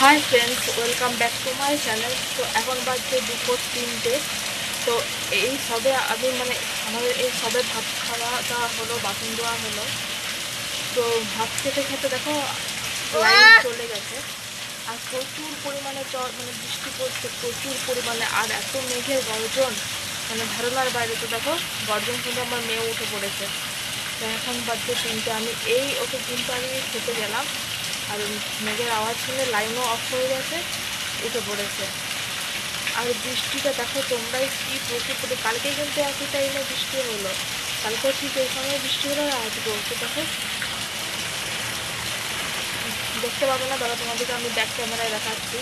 Hi friends, welcome back to my channel. তো এখন বাজছে 2:03। তো এই সবে আমি আমাদের এই সবে ভাত খাওয়া দাওয়া হলো, বাসন ধোয়া হলো। তো ভাত খেতে খেতে দেখো লাইন চলে গেছে, আর প্রচুর পরিমাণে বৃষ্টি পড়ছে, প্রচুর পরিমাণে, আর এত মেঘের গর্জন ধারণার বাইরে। তো দেখো গর্জন শুনে আমার মেয়ে উঠে পড়েছে। তো এখন বাজছে 3টে, আমি ওকে ঘুমটা দিয়ে খেতে গেলাম, আর মেঘের আওয়াজ শুনে লাইনও অফ হয়ে গেছে, উঠে পড়েছে। আর বৃষ্টিটা দেখো তোমরাই কি প্রচুর করে, কালকে কিন্তু একই টাইমে বৃষ্টি হলো, কালকেও ঠিক এই সময় বৃষ্টি হলো, আর আজকেও। তো দেখো দেখতে পাবে না, দাদা তোমাদেরকে আমি ব্যাক ক্যামেরায় দেখাচ্ছি।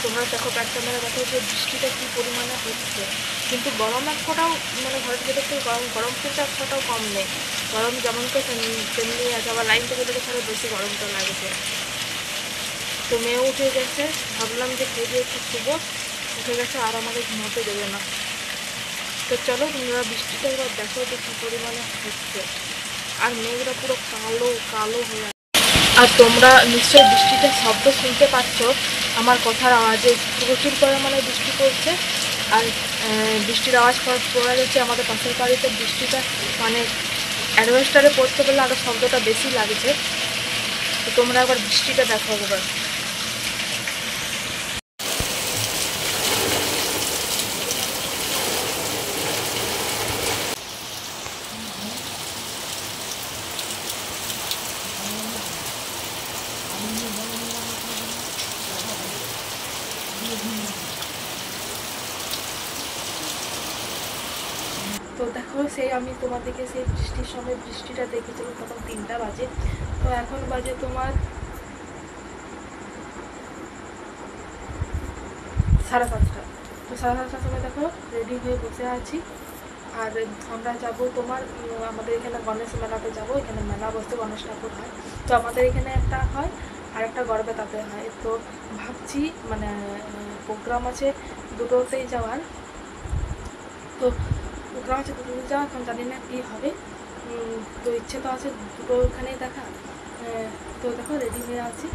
তোমরা দেখো ব্যাক ক্যামেরা দেখো যে বৃষ্টিটা কী পরিমাণে হচ্ছে, কিন্তু গরম এক ফোঁটাও ঘরের ভেতর থেকে গরম কিন্তু এক ফোঁটাও কম নেই। গরম যেমন তো তেমনি আছে, আবার লাইন থেকে দেখে তাহলে বেশি গরমটা লাগছে। তো মেয়ে উঠে গেছে, ভাবলাম যে খেয়ে দিয়ে একটু শুবো, উঠে গেছে আর আমাকে ঘুমোতে দেবে না। তো চলো তোমরা বৃষ্টিটা এবার দেখো যে কী পরিমাণে হচ্ছে, আর মেঘটা পুরো কালো কালো হয়ে আছে। আর তোমরা নিশ্চয়ই বৃষ্টিতে শব্দ শুনতে পাচ্ছ, আমার কথার আওয়াজে প্রচুর পরিমাণে বৃষ্টি পড়ছে। আর বৃষ্টির আওয়াজ পড়া যাচ্ছে আমাদের পাশের বাড়িতে। বৃষ্টিটা অ্যাডভেস্টারে পড়তে পারলে আরও শব্দটা বেশি লাগছে। তো তোমরা আবার বৃষ্টিটা দেখো এবার। তো দেখো আমি তোমাদেরকে সেই বৃষ্টির সময় বৃষ্টিটা দেখেছিলাম, তখন 3টা বাজে। তো এখন বাজে তোমার 7:30। তো 7:30টার সময় দেখো রেডি হয়ে বসে আছি, আর আমরা যাব তোমার আমাদের এখানে গণেশ মেলাতে যাব। এখানে মেলা বসতে, গণেশ ঠাকুর হয়। তো আমাদের এখানে একটা হয় আর একটা গড়বেতাতে হয়। তো ভাবছি প্রোগ্রাম আছে দুটোতেই যাওয়ার। তো প্রোগ্রাম আছে দুটোতে যাওয়া, এখন জানি না কী হবে। তো ইচ্ছে তো আছে দুটো ওখানেই দেখা। তো দেখো রেডি হয়ে আছি,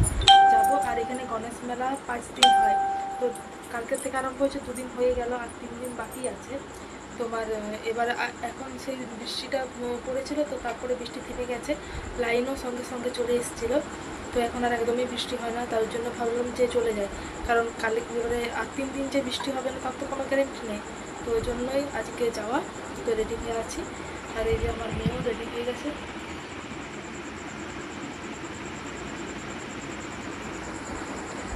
যাবো। আর এখানে গণেশ মেলা 5 দিন হয়। তো কালকের থেকে আরম্ভ হয়েছে, 2 দিন হয়ে গেল, আর 3 দিন বাকি আছে তোমার। এবার এখন সেই বৃষ্টিটা পড়েছিল, তো তারপরে বৃষ্টি থেমে গেছে, লাইনও সঙ্গে সঙ্গে চলে এসেছিলো। তো এখন আর একদমই বৃষ্টি হয় না, তার জন্য ভাবলাম যে চলে যায়, কারণ কাল এবারে আর 3 দিন যে বৃষ্টি হবে না তার তো কোনো গ্যারেন্টি নেই। তো ওই জন্যই আজকে যাওয়া। তো রেডি হয়ে আছি, আর এই যে আমার মেয়েও রেডি হয়ে গেছে।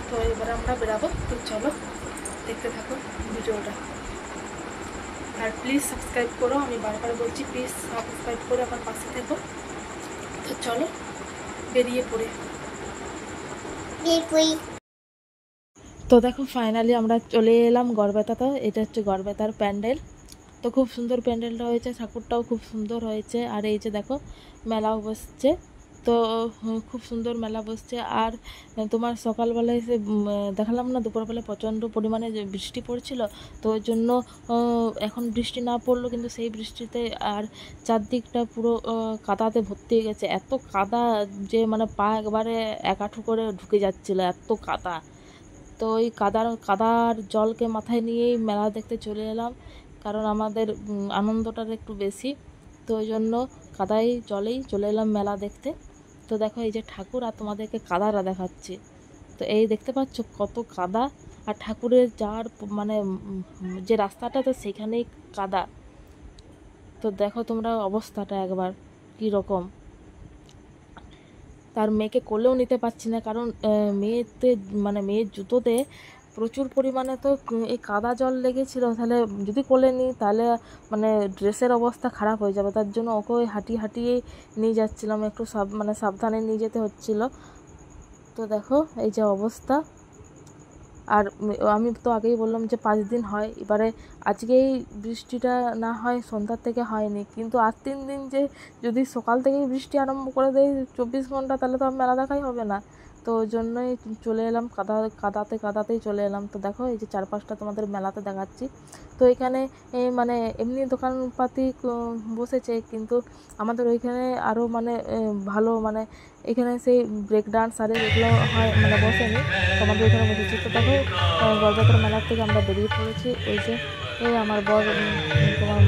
তো এবার আমরা বেরাবো। তো চলো দেখতে থাকো ভিডিওটা, আর প্লিজ সাবস্ক্রাইব করো, আমি বারবার বলছি প্লিজ সাবস্ক্রাইব করে আমার পাশে থেকো। তো চলো বেরিয়ে পড়ে। তো দেখো ফাইনালি আমরা চলে এলাম গড়বেতাতে। এটা হচ্ছে গড়বেতার প্যান্ডেল। তো খুব সুন্দর প্যান্ডেলটা হয়েছে, ঠাকুরটাও খুব সুন্দর হয়েছে, আর এই যে দেখো মেলাও বসছে। তো খুব সুন্দর মেলা বসছে। আর তোমার সকালবেলায় দেখালাম না, দুপুরবেলায় প্রচণ্ড পরিমাণে যে বৃষ্টি পড়ছিল, তো ওই জন্য এখন বৃষ্টি না পড়লো, কিন্তু সেই বৃষ্টিতে আর চারদিকটা পুরো কাদাতে ভর্তি হয়ে গেছে। এত কাদা যে পা একবারে এক হাঁটু করে ঢুকে যাচ্ছিলো, এত কাদা। তো ওই কাদার জলকে মাথায় নিয়েই মেলা দেখতে চলে এলাম, কারণ আমাদের আনন্দটার একটু বেশি। তো ওই জন্য কাদাই জলেই চলে এলাম মেলা দেখতে। তো দেখো এই যে ঠাকুর, আর তোমাদেরকে কাদাটা দেখাচ্ছি। তো এই দেখতে পাচ্ছ কত কাদা, আর ঠাকুরের যাওয়ার যে রাস্তাটা, তো সেখানেই কাদা। তো দেখো তোমরা অবস্থাটা একবার কী রকম। তার মেয়েকে কোলেও নিতে পারছি না, কারণ মেয়ের জুতোতে প্রচুর পরিমাণে তো এই কাদা জল লেগেছিল। তাহলে যদি কোলে নিই তাহলে ড্রেসের অবস্থা খারাপ হয়ে যাবে, তার জন্য ওকে হাঁটিয়েই নিয়ে যাচ্ছিলাম, একটু সাবধানে নিয়ে যেতে হচ্ছিল। তো দেখো এই যে অবস্থা। আর আমি তো আগেই বললাম যে 5 দিন হয়, এবারে আজকেই বৃষ্টিটা না হয় সন্ধ্যার থেকে হয়নি, কিন্তু আর 3 দিন যে যদি সকাল থেকেই বৃষ্টি আরম্ভ করে দেয় 24 ঘন্টা, তাহলে তো আর মেলা দেখাই হবে না। তো তো ওই জন্যই চলে এলাম, কাদাতেই চলে এলাম। তো দেখো এই যে চারপাশটা তোমাদের মেলাতে দেখাচ্ছি। তো এখানে মানে এমনি দোকানপাতি বসেছে, কিন্তু আমাদের ওইখানে আরও মানে ভালো মানে এখানে সেই ব্রেক ডান্স আর এগুলো হয় মানে বসেনি, তো আমাদের এখানে বসেছে। তো দেখো গড়বেতার মেলার থেকে আমরা বেরিয়ে পড়েছি। ওই যে আমার বর তোমার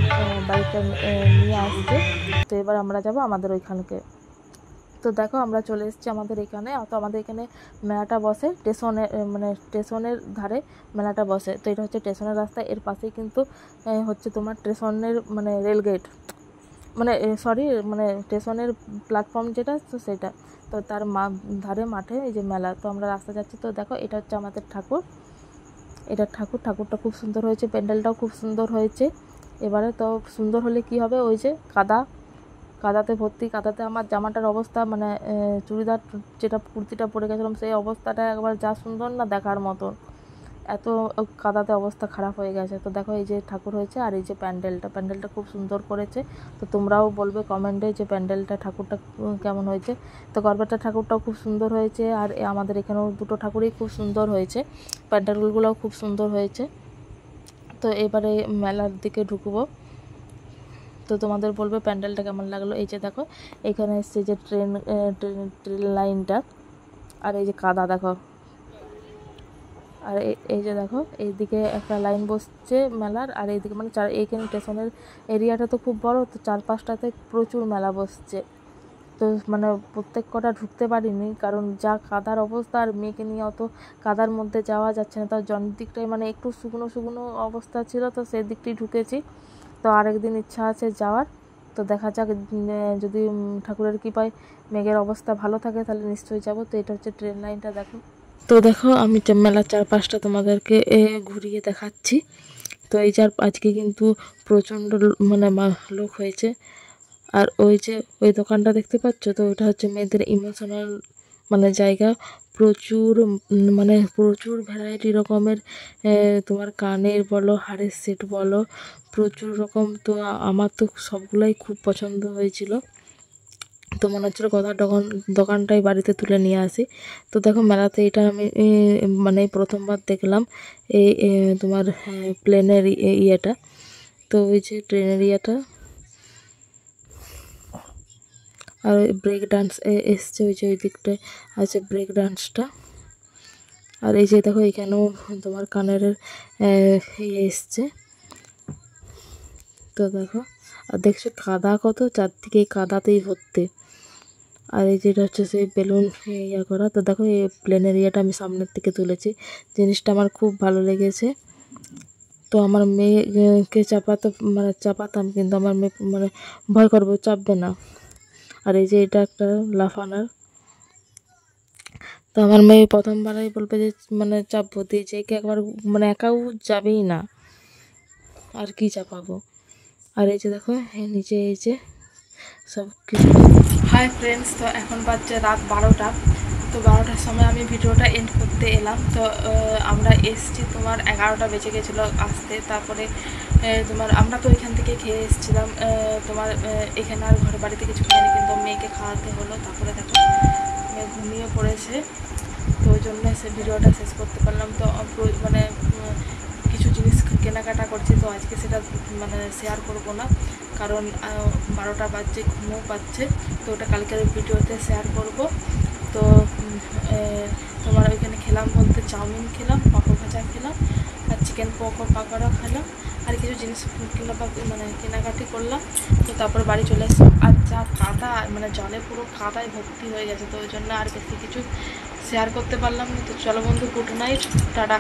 বাইকটা নিয়ে আসছে। তো এবার আমরা যাব আমাদের ওইখানকে। তো দেখো আমরা চলে এসেছি আমাদের এখানে। তো আমাদের এখানে মেলাটা বসে স্টেশনের ধারে মেলাটা বসে। তো এটা হচ্ছে স্টেশনের রাস্তা, এর পাশেই কিন্তু হচ্ছে তোমার স্টেশনের মানে রেলগেট, মানে সরি মানে স্টেশনের প্ল্যাটফর্ম যেটা, তো সেটা। তো তার ধারে মাঠে এই যে মেলা। তো আমরা রাস্তা যাচ্ছি। তো দেখো এটা হচ্ছে আমাদের ঠাকুরটা ঠাকুরটা খুব সুন্দর হয়েছে, প্যান্ডেলটাও খুব সুন্দর হয়েছে। এবারে তো সুন্দর হলে কি হবে, ওই যে কাদাতে ভর্তি, কাদাতে আমার জামাটার অবস্থা মানে চুড়িদার যেটা কুর্তিটা পরে গেছিলাম সেই অবস্থাটা একবার যা সুন্দর না দেখার মতন, এত কাদাতে অবস্থা খারাপ হয়ে গেছে। তো দেখো এই যে ঠাকুর হয়েছে, আর এই যে প্যান্ডেলটা খুব সুন্দর করেছে। তো তোমরাও বলবে কমেন্টে যে ঠাকুরটা কেমন হয়েছে। তো গড়বেতার ঠাকুরটাও খুব সুন্দর হয়েছে, আর আমাদের এখানেও দুটো ঠাকুরই খুব সুন্দর হয়েছে, প্যান্ডেলগুলোও খুব সুন্দর হয়েছে। তো এবারে মেলার দিকে ঢুকবো। তো তোমাদের বলবে প্যান্ডেলটা কেমন লাগলো। এই যে দেখো এখানে এসছে যে ট্রেন লাইনটা, আর এই যে কাদা দেখো, আর এই যে দেখো এইদিকে একটা লাইন বসছে মেলার, আর এইদিকে মানে এইখানে স্টেশনের এরিয়াটা তো খুব বড়, তো চারপাশটাতে প্রচুর মেলা বসছে। তো মানে প্রত্যেক কটা ঢুকতে পারিনি, কারণ যা কাদার অবস্থা, আর মেয়েকে নিয়ে অত কাদার মধ্যে যাওয়া যাচ্ছে না। তার জনের দিকটাই মানে একটু শুকনো অবস্থা ছিল, তো সেই দিকটাই ঢুকেছি। তো আরেকদিন ইচ্ছা আছে যাওয়ার। তো দেখা যাক যদি ঠাকুরের কৃপায় মেঘের অবস্থা ভালো থাকে তাহলে নিশ্চয়ই যাব। তো এটা হচ্ছে ট্রেন লাইনটা দেখো। তো দেখো আমি মেলার চারপাশটা তোমাদেরকে ঘুরিয়ে দেখাচ্ছি। তো এই আজকে কিন্তু প্রচণ্ড মানে লোক হয়েছে। আর ওই যে ওই দোকানটা দেখতে পাচ্ছ, তো ওটা হচ্ছে মেয়েদের ইমোশনাল মানে জায়গা। প্রচুর ভ্যারাইটি রকমের তোমার কানের বলো, হারের সেট বলো, প্রচুর রকম। তো আমার তো সবগুলাই খুব পছন্দ হয়েছিল। তো মনে হচ্ছিলো দোকানটাই বাড়িতে তুলে নিয়ে আসি। তো দেখো মেলাতে এটা আমি মানে প্রথমবার দেখলাম এই তোমার প্লেনের ইয়েটা। তো ওই যে ট্রেনের ইয়েটা, আর ব্রেক ডান্স এসছে ওই যে ওই দিকটায় আছে ব্রেক ডান্সটা। আর এই যে দেখো এখানেও তোমার কানের ইয়ে এসছে। তো দেখো আর দেখছো কাদা কত, চারদিকে কাদাতেই ভর্তি। আর এই যেটা হচ্ছে সেই বেলুন ইয়ে করা। তো দেখো এই প্লেনের ইয়েটা আমি সামনের থেকে তুলেছি, জিনিসটা আমার খুব ভালো লেগেছে। তো আমার মেয়েকে চাপাতাম, কিন্তু আমার মেয়ে মানে ভয় করবো, চাপবে না। আর এই যে এটা একটা লাফানার। তো আমার মেয়ে প্রথমবারই বলবে যে মানে চাপবো, দিয়ে যে একবার মানে একাও যাবেই না, আর কি চাপাবো। আর এই যে দেখো নিচে এই যে সব কিছু। হাই ফ্রেন্ডস, তো এখন বাজছে রাত 12টা। তো 12টার সময় আমি ভিডিওটা এন্ড করতে এলাম। তো আমরা এসছি তোমার 11টা বেজে গেছিলো আসতে। তারপরে তোমার আমরা তো ওইখান থেকে খেয়ে এসেছিলাম। তোমার এখানে আর ঘর বাড়িতে কিছু খাইনি, কিন্তু মেয়েকে খাওয়াতে হলো। তারপরে দেখো মেয়ে ঘুমিয়ে পড়েছে, তো ওই জন্য সে ভিডিওটা শেষ করতে পারলাম। তো মানে কিছু জিনিস কেনাকাটা করছি, তো আজকে সেটা মানে শেয়ার করবো না, কারণ 12টা বাজছে, ঘুমও পাচ্ছে। তো ওটা কালকের ভিডিওতে শেয়ার করব। তো তোমার ওইখানে খেলাম বলতে চাউমিন খেলাম, পাঁপড় ভাজা খেলাম, আর চিকেন পাকোড়া খেলাম, আর কিছু জিনিস কেনাকাটি করলাম। তো তারপর বাড়ি চলে এসেছিলাম। আর যা কাদা মানে জলে পুরো কাদায় ভর্তি হয়ে গেছে, তো ওই জন্য আর বেশি কিছু শেয়ার করতে পারলাম না। তো চলো বন্ধু, গুড নাইট, টাটা।